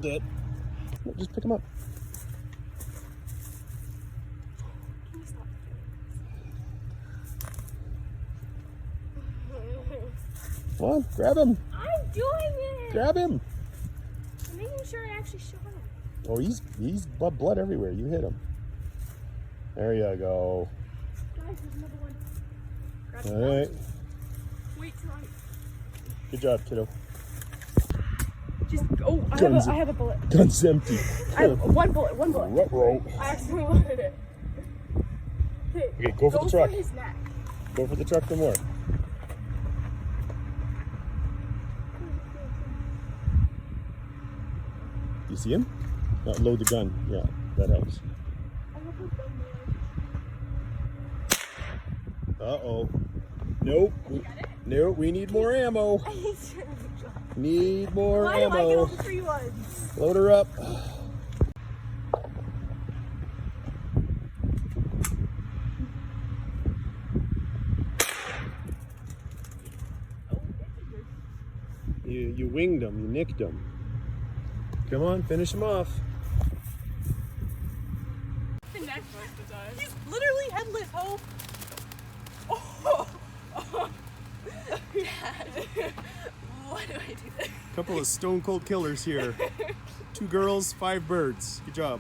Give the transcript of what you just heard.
nailed it. Just pick him up. Come on, grab him. I'm doing it. Grab him. I'm making sure I actually shot him. Oh, he's blood everywhere. You hit him. There you go. Guys, there's another one. Grab All him. right. Wait till I... Good job, kiddo. Just, I have a bullet. Gun's empty. I have one bullet. Ruh-roh. I actually wanted it. Okay, go for the truck. Go for his neck. Go for the truck for more. You see him? Load the gun. Yeah, that helps. Uh-oh. Nope. Nope, we need more ammo. Need more Why ammo. do I get all the free ones? Load her up. You winged him. You nicked him. Come on, finish him off. The next one. He's literally headless, Hope. Oh. Dad. What do I do? Couple of stone cold killers here. 2 girls, 5 birds. Good job.